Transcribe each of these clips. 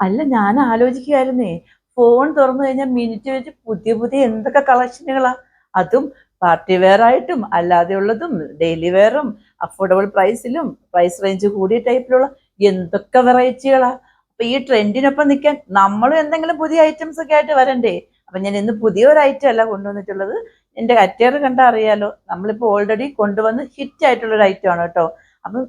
അല്ല, ഞാൻ ആലോചിക്കുകയായിരുന്നേ, ഫോൺ തുറന്നു കഴിഞ്ഞാൽ മിനിറ്റ് വെച്ച് പുതിയ പുതിയ എന്തൊക്കെ കളക്ഷനുകളാ. അതും പാർട്ടി വെയർ ആയിട്ടും അല്ലാതെ ഉള്ളതും ഡെയിലി വെയറും അഫോർഡബിൾ പ്രൈസിലും പ്രൈസ് റേഞ്ച് കൂടിയ ടൈപ്പിലുള്ള എന്തൊക്കെ വെറൈറ്റികളാ. അപ്പൊ ഈ ട്രെൻഡിനൊപ്പം നിൽക്കാൻ നമ്മളും എന്തെങ്കിലും പുതിയ ഐറ്റംസ് ഒക്കെ ആയിട്ട് വരണ്ടേ. അപ്പൊ ഞാൻ ഇന്ന് പുതിയ ഒരു ഐറ്റം അല്ല കൊണ്ടുവന്നിട്ടുള്ളത്. എന്റെ കറ്റേർ കണ്ടാൽ അറിയാലോ, നമ്മളിപ്പോ ഓൾറെഡി കൊണ്ടുവന്ന് ഹിറ്റ് ആയിട്ടുള്ള ഒരു ഐറ്റം ആണ് കേട്ടോ. അപ്പം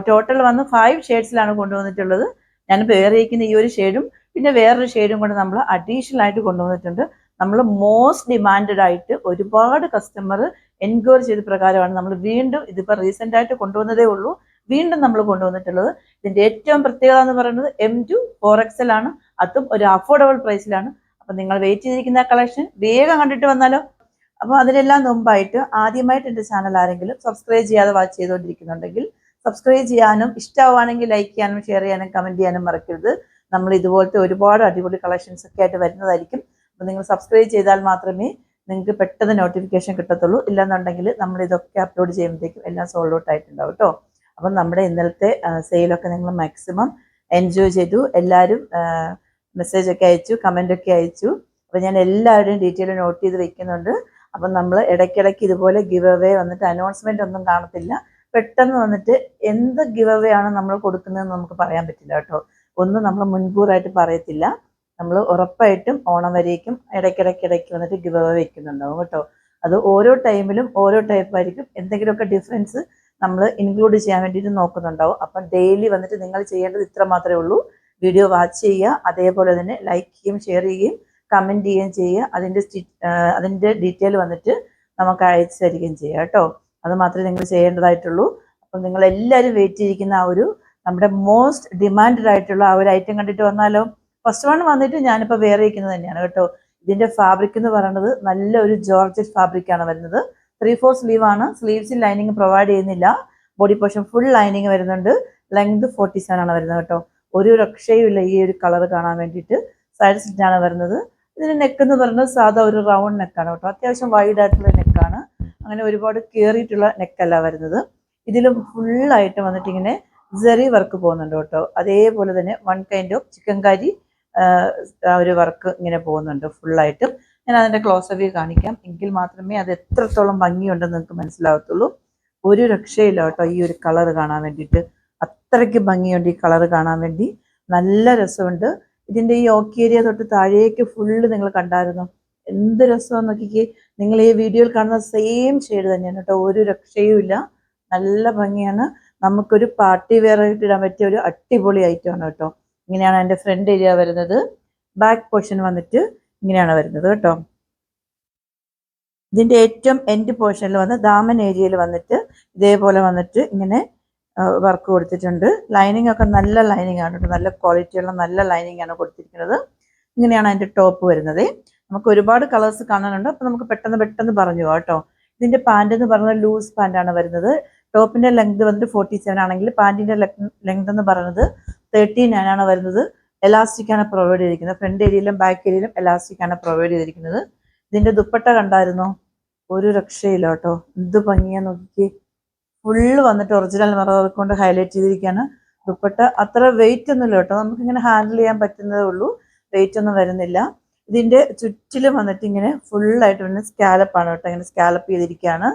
ടോട്ടൽ വന്ന് 5 ഷെയ്ഡ്സിലാണ് കൊണ്ടുവന്നിട്ടുള്ളത്. ഞാൻ പേറിയിരിക്കുന്ന ഈ ഒരു ഷെയ്ഡും പിന്നെ വേറൊരു ഷെയ്ഡും കൂടെ നമ്മൾ അഡീഷണൽ ആയിട്ട് കൊണ്ടുവന്നിട്ടുണ്ട്. നമ്മൾ മോസ്റ്റ് ഡിമാൻഡഡ് ആയിട്ട് ഒരുപാട് കസ്റ്റമർ എൻക്വയറി ചെയ്ത പ്രകാരമാണ് നമ്മൾ വീണ്ടും ഇതിപ്പോൾ റീസെന്റ് ആയിട്ട് കൊണ്ടുവന്നതേ ഉള്ളൂ, വീണ്ടും നമ്മൾ കൊണ്ടുവന്നിട്ടുള്ളത്. ഇതിന്റെ ഏറ്റവും പ്രത്യേകത എന്ന് പറയുന്നത് M2 4XL ആണ്. അതും ഒരു അഫോർഡബിൾ പ്രൈസിലാണ്. അപ്പൊ നിങ്ങൾ വെയിറ്റ് ചെയ്തിരിക്കുന്ന കളക്ഷൻ വേഗം കണ്ടിട്ട് വന്നാലോ. അപ്പോൾ അതിനെല്ലാം മുമ്പായിട്ട് ആദ്യമായിട്ട് എൻ്റെ ചാനൽ ആരെങ്കിലും സബ്സ്ക്രൈബ് ചെയ്യാതെ വാച്ച് ചെയ്തുകൊണ്ടിരിക്കുന്നുണ്ടെങ്കിൽ സബ്സ്ക്രൈബ് ചെയ്യാനും, ഇഷ്ടമാണെങ്കിൽ ലൈക്ക് ചെയ്യാനും ഷെയർ ചെയ്യാനും കമൻറ്റ് ചെയ്യാനും മറക്കരുത്. നമ്മൾ ഇതുപോലത്തെ ഒരുപാട് അടിപൊളി കളക്ഷൻസ് ഒക്കെ ആയിട്ട് വരുന്നതായിരിക്കും. അപ്പോൾ നിങ്ങൾ സബ്സ്ക്രൈബ് ചെയ്താൽ മാത്രമേ നിങ്ങൾക്ക് പെട്ടെന്ന് നോട്ടിഫിക്കേഷൻ കിട്ടത്തുള്ളൂ. ഇല്ലെന്നുണ്ടെങ്കിൽ നമ്മൾ ഇതൊക്കെ അപ്ലോഡ് ചെയ്യുമ്പോഴത്തേക്കും എല്ലാം സോൾഡ് ഔട്ട് ആയിട്ടുണ്ടാവും കേട്ടോ. അപ്പം നമ്മുടെ ഇന്നലത്തെ സെയിലൊക്കെ നിങ്ങൾ മാക്സിമം എൻജോയ് ചെയ്തു. എല്ലാവരും മെസ്സേജൊക്കെ അയച്ചു, കമൻ്റൊക്കെ അയച്ചു. അപ്പോൾ ഞാൻ എല്ലാവരുടെയും ഡീറ്റെയിൽ നോട്ട് ചെയ്ത് വെക്കുന്നുണ്ട്. അപ്പം നമ്മൾ ഇടയ്ക്കിടയ്ക്ക് ഇതുപോലെ ഗിവ് അവേ വന്നിട്ട് അനൗൺസ്മെൻ്റ് ഒന്നും കാണത്തില്ല. പെട്ടെന്ന് വന്നിട്ട് എന്ത് ഗിവ് അവേ ആണ് നമ്മൾ കൊടുക്കുന്നതെന്ന് നമുക്ക് പറയാൻ പറ്റില്ല കേട്ടോ. ഒന്നും നമ്മൾ മുൻകൂറായിട്ട് പറയത്തില്ല. നമ്മൾ ഉറപ്പായിട്ടും ഓണം വരേക്കും ഇടയ്ക്കിടയ്ക്ക് വന്നിട്ട് ഗിവ് അവേ വെക്കുന്നുണ്ടാവും കേട്ടോ. അത് ഓരോ ടൈമിലും ഓരോ ടൈപ്പായിരിക്കും. എന്തെങ്കിലുമൊക്കെ ഡിഫറൻസ് നമ്മൾ ഇൻക്ലൂഡ് ചെയ്യാൻ വേണ്ടിയിട്ട് നോക്കുന്നുണ്ടാവും. അപ്പം ഡെയിലി വന്നിട്ട് നിങ്ങൾ ചെയ്യേണ്ടത് ഇത്ര മാത്രമേ ഉള്ളൂ. വീഡിയോ വാച്ച് ചെയ്യുക, അതേപോലെ തന്നെ ലൈക്ക് ചെയ്യുകയും ഷെയർ ചെയ്യുകയും കമൻറ്റ് ചെയ്യുകയും ചെയ്യുക. അതിൻ്റെ ഡീറ്റെയിൽ വന്നിട്ട് നമുക്ക് അയച്ചു തരികയും ചെയ്യുക കേട്ടോ. അത് മാത്രമേ നിങ്ങൾ ചെയ്യേണ്ടതായിട്ടുള്ളൂ. അപ്പം നിങ്ങൾ എല്ലാവരും വെയിറ്റ് ചെയ്തിരിക്കുന്ന ആ ഒരു നമ്മുടെ മോസ്റ്റ് ഡിമാൻഡഡ് ആയിട്ടുള്ള ആ ഒരു ഐറ്റം കണ്ടിട്ട് വന്നാലോ. ഫസ്റ്റ് വൺ വന്നിട്ട് ഞാനിപ്പോൾ വേറെ ഇരിക്കുന്നത് തന്നെയാണ് കേട്ടോ. ഇതിൻ്റെ ഫാബ്രിക് എന്ന് പറയുന്നത് നല്ല ഒരു ജോർജറ്റ് ഫാബ്രിക്കാണ് വരുന്നത്. 3/4 സ്ലീവ് ആണ്. സ്ലീവ്സിൽ ലൈനിങ് പ്രൊവൈഡ് ചെയ്യുന്നില്ല. ബോഡി പോർഷൻ ഫുൾ ലൈനിങ് വരുന്നുണ്ട്. ലെങ്ത് 47 ആണ് വരുന്നത് കേട്ടോ. ഒരു രക്ഷയും ഇല്ല ഈ ഒരു കളർ കാണാൻ വേണ്ടിയിട്ട്. സൈഡ് സ്റ്റിച്ചാണ് വരുന്നത്. ഇതിന് നെക്ക് എന്ന് പറയുന്നത് സാധാ ഒരു റൗണ്ട് നെക്കാണ് കേട്ടോ. അത്യാവശ്യം വൈഡ് ആയിട്ടുള്ള നെക്കാണ്. അങ്ങനെ ഒരുപാട് കയറിയിട്ടുള്ള നെക്കല്ല വരുന്നത്. ഇതിലും ഫുള്ളായിട്ട് വന്നിട്ട് ഇങ്ങനെ സെറി വർക്ക് പോകുന്നുണ്ട് കേട്ടോ. അതേപോലെ തന്നെ വൺ കൈൻഡ് ഓഫ് ചിക്കൻകാരി ആ ഒരു വർക്ക് ഇങ്ങനെ പോകുന്നുണ്ട് ഫുള്ളായിട്ടും. ഞാൻ അതിൻ്റെ ക്ലോസ് വ്യൂ കാണിക്കാം, എങ്കിൽ മാത്രമേ അത് എത്രത്തോളം ഭംഗിയുണ്ടെന്ന് നിങ്ങൾക്ക് മനസ്സിലാവത്തുള്ളൂ. ഒരു രക്ഷയില്ല കേട്ടോ ഈ ഒരു കളർ കാണാൻ വേണ്ടിയിട്ട്. അത്രയ്ക്ക് ഭംഗിയുണ്ട് ഈ കളർ കാണാൻ വേണ്ടി. നല്ല രസമുണ്ട്. ഇതിൻ്റെ ഈ ഓക്കി ഏരിയ തൊട്ട് താഴേക്ക് ഫുള്ള് നിങ്ങൾ കണ്ടായിരുന്നു. എന്ത് രസമാണെന്ന് നോക്കിക്കേ. നിങ്ങൾ ഈ വീഡിയോയിൽ കാണുന്ന സെയിം ഷെയ്ഡ് തന്നെയാണ് കേട്ടോ. ഒരു രക്ഷയും ഇല്ല. നല്ല ഭംഗിയാണ്. നമുക്കൊരു പാർട്ടി വെയർ ആയിട്ട് ഇടാൻ പറ്റിയ ഒരു അടിപൊളി ഐറ്റം ആണ് കേട്ടോ. ഇങ്ങനെയാണ് എൻ്റെ ഫ്രണ്ട് ഏരിയ വരുന്നത്. ബാക്ക് പോർഷൻ വന്നിട്ട് ഇങ്ങനെയാണ് വരുന്നത് കേട്ടോ. ഇതിൻ്റെ ഏറ്റവും എൻഡ് പോർഷനിൽ വന്ന് ദാമൻ ഏരിയയിൽ വന്നിട്ട് ഇതേപോലെ വന്നിട്ട് ഇങ്ങനെ വർക്ക് കൊടുത്തിട്ടുണ്ട്. ലൈനിങ് ഒക്കെ നല്ല ലൈനിങ് ആണ് കേട്ടോ. നല്ല ക്വാളിറ്റിയുള്ള നല്ല ലൈനിങ് ആണ് കൊടുത്തിരിക്കുന്നത്. ഇങ്ങനെയാണ് അതിൻ്റെ ടോപ്പ് വരുന്നത്. നമുക്ക് ഒരുപാട് കളേഴ്സ് കാണാനുണ്ട്. അപ്പോൾ നമുക്ക് പെട്ടെന്ന് പറഞ്ഞു പോകാം കേട്ടോ. ഇതിൻ്റെ പാൻറ് എന്ന് പറയുന്നത് ലൂസ് പാൻറ്റാണ് വരുന്നത്. ടോപ്പിൻ്റെ ലെങ്ത് വന്നിട്ട് 47 ആണെങ്കിൽ പാൻറ്റിൻ്റെ ലെങ്ത് എന്ന് പറയുന്നത് 39 ആണ് വരുന്നത്. എലാസ്റ്റിക് ആണ് പ്രൊവൈഡ് ചെയ്തിരിക്കുന്നത്. ഫ്രണ്ട് ഏരിയയിലും ബാക്ക് ഏരിയയിലും എലാസ്റ്റിക് ആണ് പ്രൊവൈഡ് ചെയ്തിരിക്കുന്നത്. ഇതിൻ്റെ ദുപ്പട്ട കണ്ടായിരുന്നോ? ഒരു രക്ഷയില്ല കേട്ടോ. എന്ത് ഭംഗിയാ നോക്കിക്കേ. ഫുള്ള് വന്നിട്ട് ഒറിജിനൽ മിറർ കൊണ്ട് ഹൈലൈറ്റ് ചെയ്തിരിക്കുകയാണ്. ദുപ്പട്ട അത്ര വെയിറ്റ് ഒന്നുമില്ല കേട്ടോ. നമുക്കിങ്ങനെ ഹാൻഡിൽ ചെയ്യാൻ പറ്റുന്നതേ ഉള്ളൂ. വെയിറ്റ് ഒന്നും വരുന്നില്ല. ഇതിൻ്റെ ചുറ്റിലും വന്നിട്ട് ഇങ്ങനെ ഫുള്ളായിട്ട് പിന്നെ സ്കാലപ്പാണ് കേട്ടോ. ഇങ്ങനെ സ്കാലപ്പ് ചെയ്തിരിക്കുകയാണ്.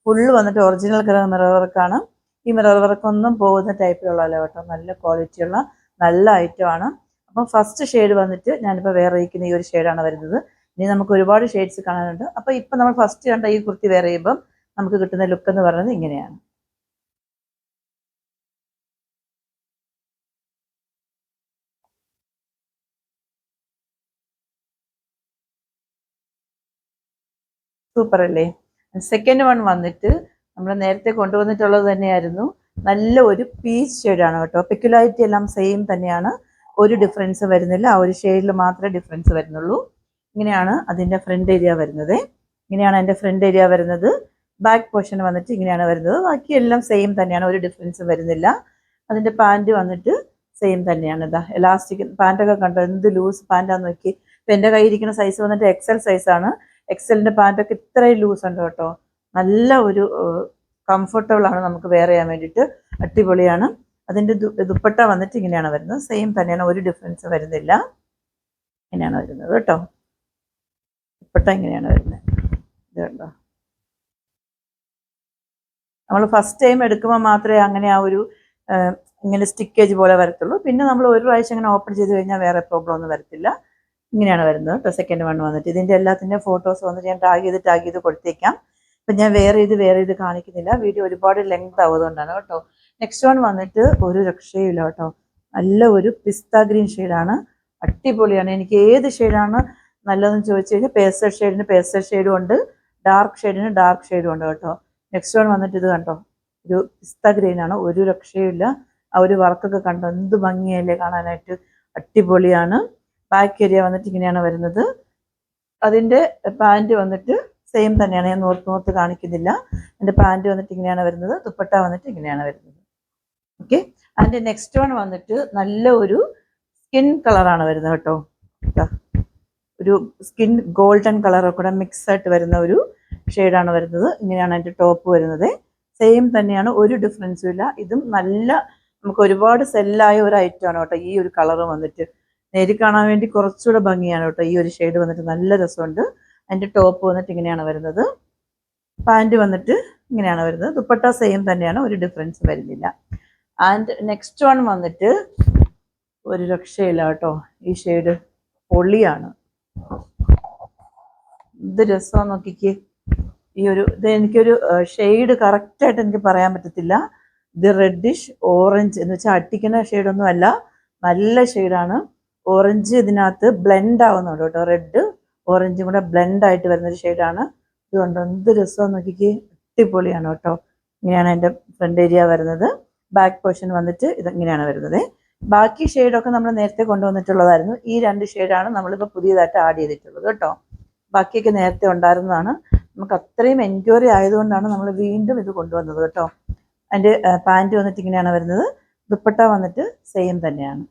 ഫുള്ള് വന്നിട്ട് ഒറിജിനൽ മിറർ വർക്കാണ്. ഈ മിറർ വർക്കൊന്നും പോകുന്ന ടൈപ്പിലുള്ളതല്ല കേട്ടോ. നല്ല ക്വാളിറ്റിയുള്ള നല്ല ഐറ്റമാണ്. അപ്പം ഫസ്റ്റ് ഷെയ്ഡ് വന്നിട്ട് ഞാനിപ്പോൾ വേറെ ഇരിക്കുന്ന ഈ ഒരു ഷെയ്ഡാണ് വരുന്നത്. ഇനി നമുക്ക് ഒരുപാട് ഷെയ്ഡ്സ് കാണാനുണ്ട്. അപ്പോൾ ഇപ്പം നമ്മൾ ഫസ്റ്റ് കണ്ട ഈ കുർത്തി വേറെ ചെയ്യുമ്പം നമുക്ക് കിട്ടുന്ന ലുക്ക് എന്ന് പറയുന്നത് ഇങ്ങനെയാണ്. സൂപ്പർ അല്ലേ? സെക്കൻഡ് വൺ വന്നിട്ട് നമ്മൾ നേരത്തെ കൊണ്ടുവന്നിട്ടുള്ളത് തന്നെയായിരുന്നു. നല്ല ഒരു പീച്ച് ഷെയ്ഡാണ് കേട്ടോ. പെക്യുലാരിറ്റി എല്ലാം സെയിം തന്നെയാണ്. ഒരു ഡിഫറൻസ് വരുന്നില്ല. ആ ഒരു ഷെയ്ഡിൽ മാത്രമേ ഡിഫറൻസ് വരുന്നുള്ളൂ. ഇങ്ങനെയാണ് അതിൻ്റെ ഫ്രണ്ട് ഏരിയ വരുന്നത്. ഇങ്ങനെയാണ് അതിൻ്റെ ഫ്രണ്ട് ഏരിയ വരുന്നത്. ബാക്ക് പോർഷൻ വന്നിട്ട് ഇങ്ങനെയാണ് വരുന്നത്. ബാക്കിയെല്ലാം സെയിം തന്നെയാണ്. ഒരു ഡിഫറൻസ് വരുന്നില്ല. അതിൻ്റെ പാൻറ് വന്നിട്ട് സെയിം തന്നെയാണ്. ഇതാ എലാസ്റ്റിക് പാൻറ്റൊക്കെ കണ്ടോ? എന്ത് ലൂസ് പാൻറ്റാന്ന് നോക്കി. ഇപ്പം എൻ്റെ കയ്യിരിക്കുന്ന സൈസ് വന്നിട്ട് XL സൈസാണ്. എക്സലിൻ്റെ പാൻറ്റൊക്കെ ഇത്രയും ലൂസ് ഉണ്ട് കേട്ടോ. നല്ല ഒരു കംഫർട്ടബിൾ ആണ് നമുക്ക് വെയർ ചെയ്യാൻ വേണ്ടിയിട്ട്. അടിപൊളിയാണ്. അതിൻ്റെ ദുപ്പട്ട വന്നിട്ട് ഇങ്ങനെയാണ് വരുന്നത്. സെയിം തന്നെയാണ്, ഒരു ഡിഫറൻസ് വരുന്നില്ല. ഇങ്ങനെയാണ് വരുന്നത് കേട്ടോ. ദുപ്പട്ട ഇങ്ങനെയാണ് വരുന്നത്. ഇത് കണ്ടോ, നമ്മൾ ഫസ്റ്റ് ടൈം എടുക്കുമ്പോൾ മാത്രമേ അങ്ങനെ ആ ഒരു ഇങ്ങനെ സ്റ്റിക്കേജ് പോലെ വരത്തുള്ളൂ. പിന്നെ നമ്മൾ ഒരു പ്രാവശ്യം അങ്ങനെ ഓപ്പൺ ചെയ്ത് കഴിഞ്ഞാൽ വേറെ പ്രോബ്ലം ഒന്നും വരത്തില്ല. ഇങ്ങനെയാണ് വരുന്നത് കേട്ടോ. സെക്കൻഡ് വൺ വന്നിട്ട് ഇതിൻ്റെ എല്ലാത്തിൻ്റെ ഫോട്ടോസ് വന്നിട്ട് ഞാൻ ടാഗ് ചെയ്ത് കൊടുത്തേക്കാം. അപ്പം ഞാൻ വേറെ ഇത് കാണിക്കുന്നില്ല, വീഡിയോ ഒരുപാട് ലെങ്ത് ആവുന്നതുകൊണ്ടാണ് കേട്ടോ. നെക്സ്റ്റ് വൺ വന്നിട്ട് ഒരു രക്ഷയില്ല കേട്ടോ. നല്ല ഒരു പിസ്ത ഗ്രീൻ ഷെയ്ഡാണ്, അടിപൊളിയാണ്. എനിക്ക് ഏത് ഷെയ്ഡാണ് നല്ലതെന്ന് ചോദിച്ചു കഴിഞ്ഞാൽ പേസ്റ്റൽ ഷെയ്ഡിന് പേസ്റ്റൽ ഷെയ്ഡും ഉണ്ട്, ഡാർക്ക് ഷെയ്ഡിന് ഡാർക്ക് ഷെയ്ഡും ഉണ്ട് കേട്ടോ. നെക്സ്റ്റ് വൺ വന്നിട്ട് ഇത് കണ്ടോ, ഒരു പിസ്ത ഗ്രീൻ ആണ്, ഒരു രക്ഷയില്ല. ആ ഒരു വർക്കൊക്കെ കണ്ടോ, എന്ത് ഭംഗിയല്ലേ കാണാനായിട്ട്, അടിപൊളിയാണ്. ബാക്ക് ഏരിയ വന്നിട്ട് ഇങ്ങനെയാണ് വരുന്നത്. അതിൻ്റെ പാൻറ് വന്നിട്ട് സെയിം തന്നെയാണ്, ഞാൻ നോർത്ത് കാണിക്കുന്നില്ല. എൻ്റെ പാൻറ് വന്നിട്ട് ഇങ്ങനെയാണ് വരുന്നത്, ദുപ്പട്ട വന്നിട്ട് ഇങ്ങനെയാണ് വരുന്നത്. ഓക്കെ, അതിൻ്റെ നെക്സ്റ്റ് വൺ വന്നിട്ട് നല്ല ഒരു സ്കിൻ കളറാണ് വരുന്നത് കേട്ടോ. ഒരു സ്കിൻ ഗോൾഡൻ കളറൊക്കെ കൂടെ മിക്സ് ആയിട്ട് വരുന്ന ഒരു ഷെയ്ഡാണ് വരുന്നത്. ഇങ്ങനെയാണ് അതിൻ്റെ ടോപ്പ് വരുന്നത്. സെയിം തന്നെയാണ്, ഒരു ഡിഫറൻസും ഇല്ല. ഇതും നല്ല നമുക്ക് ഒരുപാട് സെല്ലായ ഒരു ഐറ്റമാണ് കേട്ടോ. ഈ ഒരു കളർ വന്നിട്ട് നേരി കാണാൻ വേണ്ടി കുറച്ചുകൂടെ ഭംഗിയാണ് കേട്ടോ. ഈ ഒരു ഷെയ്ഡ് വന്നിട്ട് നല്ല രസമുണ്ട്. അതിൻ്റെ ടോപ്പ് വന്നിട്ട് ഇങ്ങനെയാണ് വരുന്നത്, പാൻറ് വന്നിട്ട് ഇങ്ങനെയാണ് വരുന്നത്. ദുപ്പട്ട സെയിം തന്നെയാണ്, ഒരു ഡിഫറൻസ് വരുന്നില്ല. ആൻഡ് നെക്സ്റ്റ് വൺ വന്നിട്ട് ഒരു രക്ഷയില്ല കേട്ടോ. ഈ ഷെയ്ഡ് പൊളിയാണ്, ഇത് രസമാണ് നോക്കിക്കേ. ഈ ഒരു ഇത് എനിക്കൊരു ഷെയ്ഡ് കറക്റ്റായിട്ട് എനിക്ക് പറയാൻ പറ്റത്തില്ല. ഇത് റെഡിഷ് ഓറഞ്ച് എന്ന് വെച്ചാൽ അട്ടിക്കുന്ന ഷെയ്ഡൊന്നും അല്ല, നല്ല ഷെയ്ഡാണ്. ഓറഞ്ച് ഇതിനകത്ത് ബ്ലെൻഡ് ആവുന്നുണ്ട് കേട്ടോ, റെഡ് ഓറഞ്ചും കൂടെ ബ്ലെൻഡ് ആയിട്ട് വരുന്നൊരു ഷെയ്ഡാണ്. ഇതുകൊണ്ട് എന്ത് രസമെന്ന് നോക്കിക്കേ, അടിപൊളിയാണ് കേട്ടോ. ഇങ്ങനെയാണ് എൻ്റെ ഫ്രണ്ട് ഏരിയ വരുന്നത്. ബാക്ക് പോർഷൻ വന്നിട്ട് ഇതിങ്ങനെയാണ് വരുന്നത്. ബാക്കി ഷെയ്ഡൊക്കെ നമ്മൾ നേരത്തെ കൊണ്ടുവന്നിട്ടുള്ളതായിരുന്നു. ഈ രണ്ട് ഷെയ്ഡാണ് നമ്മളിപ്പോൾ പുതിയതായിട്ട് ആഡ് ചെയ്തിട്ടുള്ളത് കേട്ടോ. ബാക്കിയൊക്കെ നേരത്തെ ഉണ്ടായിരുന്നതാണ്. നമുക്ക് അത്രയും എൻക്വയറി ആയതുകൊണ്ടാണ് നമ്മൾ വീണ്ടും ഇത് കൊണ്ടുവന്നത് കേട്ടോ. അതിൻ്റെ പാൻറ് വന്നിട്ട് ഇങ്ങനെയാണ് വരുന്നത്. ദുപ്പട്ട വന്നിട്ട് സെയിം തന്നെയാണ്,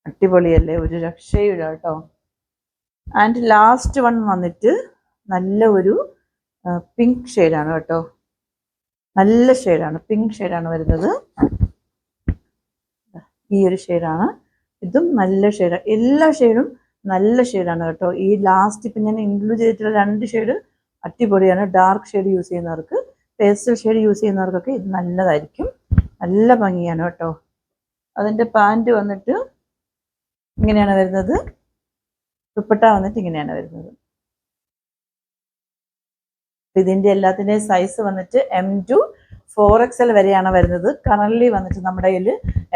അടിപൊളിയല്ലേ, ഒരു രക്ഷയില്ല കേട്ടോ. ആൻഡ് ലാസ്റ്റ് വൺ വന്നിട്ട് നല്ല ഒരു പിങ്ക് ഷെയ്ഡാണ് കേട്ടോ. നല്ല ഷെയ്ഡാണ്, പിങ്ക് ഷെയ്ഡാണ് വരുന്നത്. ഈ ഒരു ഷെയ്ഡാണ്, ഇതും നല്ല ഷെയ്ഡാണ്. എല്ലാ ഷെയ്ഡും നല്ല ഷെയ്ഡാണ് കേട്ടോ. ഈ ലാസ്റ്റ് ഇപ്പം ഞാൻ ഇൻക്ലൂഡ് ചെയ്തിട്ടുള്ള രണ്ട് ഷെയ്ഡ് അടിപൊളിയാണ്. ഡാർക്ക് ഷെയ്ഡ് യൂസ് ചെയ്യുന്നവർക്ക്, പേസ്റ്റൽ ഷെയ്ഡ് യൂസ് ചെയ്യുന്നവർക്കൊക്കെ ഇത് നല്ലതായിരിക്കും, നല്ല ഭംഗിയാണ് കേട്ടോ. അതിൻ്റെ പാൻറ് വന്നിട്ട് ഇങ്ങനെയാണ് വരുന്നത്, ദുപ്പട്ട വന്നിട്ട് ഇങ്ങനെയാണ് വരുന്നത്. ഇതിൻ്റെ എല്ലാത്തിൻ്റെയും സൈസ് വന്നിട്ട് M2 4XL വരെയാണ് വരുന്നത്. കറൻലി വന്നിട്ട് നമ്മുടെ കയ്യിൽ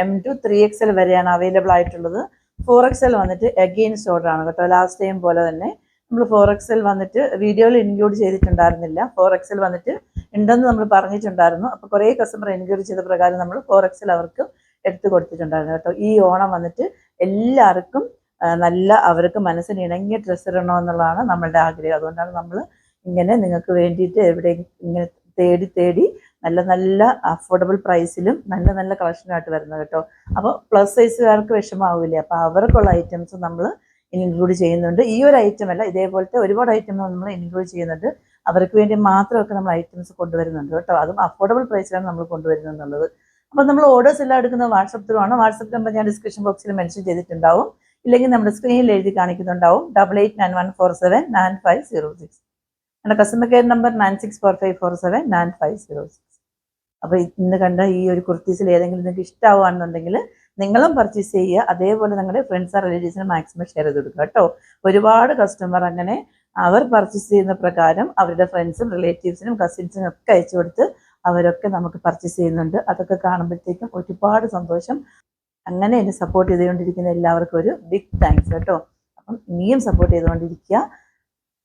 M2 3XL വരെയാണ് അവൈലബിൾ ആയിട്ടുള്ളത്. 4XL വന്നിട്ട് അഗെയിൻസ്റ്റ് ഓർഡർ ആണ് കേട്ടോ. ലാസ്റ്റ് ടൈം പോലെ തന്നെ നമ്മൾ 4XL വന്നിട്ട് വീഡിയോയിൽ ഇൻക്ലൂഡ് ചെയ്തിട്ടുണ്ടായിരുന്നില്ല. 4XL വന്നിട്ട് ഉണ്ടെന്ന് നമ്മൾ പറഞ്ഞിട്ടുണ്ടായിരുന്നു. അപ്പോൾ കുറേ കസ്റ്റമർ എൻക്വയറി ചെയ്ത പ്രകാരം നമ്മൾ 4XL അവർക്ക് എടുത്തു കൊടുത്തിട്ടുണ്ടായിരുന്നു കേട്ടോ. ഈ ഓണം വന്നിട്ട് എല്ലാവർക്കും നല്ല അവർക്ക് മനസ്സിന് ഇണങ്ങിയ ഡ്രസ്സ് ഇടണമെന്നുള്ളതാണ് നമ്മളുടെ ആഗ്രഹം. അതുകൊണ്ടാണ് നമ്മൾ ഇങ്ങനെ നിങ്ങൾക്ക് വേണ്ടിയിട്ട് എവിടെ ഇങ്ങനെ തേടി നല്ല നല്ല അഫോർഡബിൾ പ്രൈസിലും നല്ല നല്ല കളക്ഷനായിട്ട് വരുന്നത് കേട്ടോ. അപ്പോൾ പ്ലസ് സൈസുകാർക്ക് വിഷമാവില്ലേ, അപ്പോൾ അവർക്കുള്ള ഐറ്റംസ് നമ്മൾ ഇൻക്ലൂഡ് ചെയ്യുന്നുണ്ട്. ഈ ഒരു ഐറ്റം അല്ല, ഇതേപോലത്തെ ഒരുപാട് ഐറ്റങ്ങൾ നമ്മൾ ഇൻക്ലൂഡ് ചെയ്യുന്നുണ്ട്. അവർക്ക് വേണ്ടി മാത്രമൊക്കെ നമ്മൾ ഐറ്റംസ് കൊണ്ടുവരുന്നുണ്ട് കേട്ടോ. അതും അഫോർഡബിൾ പ്രൈസിലാണ് നമ്മൾ കൊണ്ടുവരുന്നത് എന്നുള്ളത്. അപ്പോൾ നമ്മൾ ഓർഡേഴ്സ് എല്ലാം എടുക്കുന്നത് വാട്സപ്പ് ത്രൂ ആണ്. വാട്സപ്പ് നമ്പർ ഞാൻ ഡിസ്ക്രിപ്ഷൻ ബോക്സിൽ മെൻഷൻ ചെയ്തിട്ടുണ്ടാവും, ഇല്ലെങ്കിൽ നമ്മുടെ സ്ക്രീനിൽ എഴുതി കാണിക്കുന്നുണ്ടാവും. 8891479506. എൻ്റെ കസ്റ്റമർ കെയർ നമ്പർ 9645479506. അപ്പോൾ ഇന്ന് കണ്ട ഈ ഒരു കുർത്തീസിൽ ഏതെങ്കിലും നിങ്ങൾക്ക് ഇഷ്ടമാവുകയാണെന്നുണ്ടെങ്കിൽ നിങ്ങളും പർച്ചേസ് ചെയ്യുക. അതേപോലെ നിങ്ങളുടെ ഫ്രണ്ട്സ് ആൻഡ് റിലേറ്റീവ്സിന് മാക്സിമം ഷെയർ ചെയ്ത് കൊടുക്കുക കേട്ടോ. ഒരുപാട് കസ്റ്റമർ അങ്ങനെ അവർ പർച്ചേസ് ചെയ്യുന്ന പ്രകാരം അവരുടെ ഫ്രണ്ട്സും റിലേറ്റീവ്സിനും കസിൻസിനും ഒക്കെ അയച്ചു കൊടുത്ത് അവരൊക്കെ നമുക്ക് പർച്ചേസ് ചെയ്യുന്നുണ്ട്. അതൊക്കെ കാണുമ്പോഴത്തേക്കും ഒരുപാട് സന്തോഷം. അങ്ങനെ എന്നെ സപ്പോർട്ട് ചെയ്തുകൊണ്ടിരിക്കുന്ന എല്ലാവർക്കും ഒരു ബിഗ് താങ്ക്സ് കേട്ടോ. അപ്പം ഇനിയും സപ്പോർട്ട് ചെയ്തുകൊണ്ടിരിക്കുക.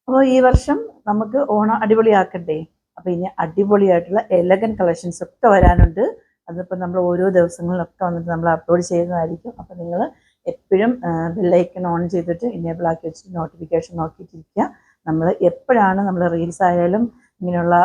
അപ്പോൾ ഈ വർഷം നമുക്ക് ഓണം അടിപൊളിയാക്കണ്ടേ. അപ്പോൾ ഇനി അടിപൊളിയായിട്ടുള്ള എലഗൻ കളക്ഷൻസ് ഒക്കെ വരാനുണ്ട്. അതിപ്പോൾ നമ്മൾ ഓരോ ദിവസങ്ങളിലൊക്കെ വന്നിട്ട് നമ്മൾ അപ്ലോഡ് ചെയ്യുന്നതായിരിക്കും. അപ്പോൾ നിങ്ങൾ എപ്പോഴും ബെല്ലൈക്കൺ ഓൺ ചെയ്തിട്ട് ഇനേബിൾ ആക്കി വെച്ചിട്ട് നോട്ടിഫിക്കേഷൻ നോക്കിയിട്ടിരിക്കുക. നമ്മൾ എപ്പോഴാണ് നമ്മൾ റീൽസ് ആയാലും ഇങ്ങനെയുള്ള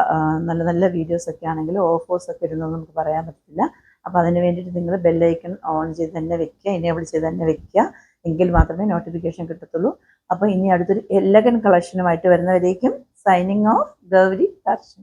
നല്ല നല്ല വീഡിയോസൊക്കെ ആണെങ്കിലും ഓഫേഴ്സൊക്കെ ഇടുന്നതെന്ന് നമുക്ക് പറയാൻ പറ്റില്ല. അപ്പോൾ അതിന് വേണ്ടിയിട്ട് നിങ്ങൾ ബെല്ലൈക്കൺ ഓൺ ചെയ്ത് തന്നെ വെക്കുക, ഇനേബിൾ ചെയ്ത് തന്നെ വെക്കുക. എങ്കിൽ മാത്രമേ നോട്ടിഫിക്കേഷൻ കിട്ടത്തുള്ളൂ. അപ്പോൾ ഇനി അടുത്തൊരു എലഗൻ കളക്ഷനുമായിട്ട് വരുന്നവരേക്കും സൈനിങ് ഓഫ് ഗൗരി ദർശൻ.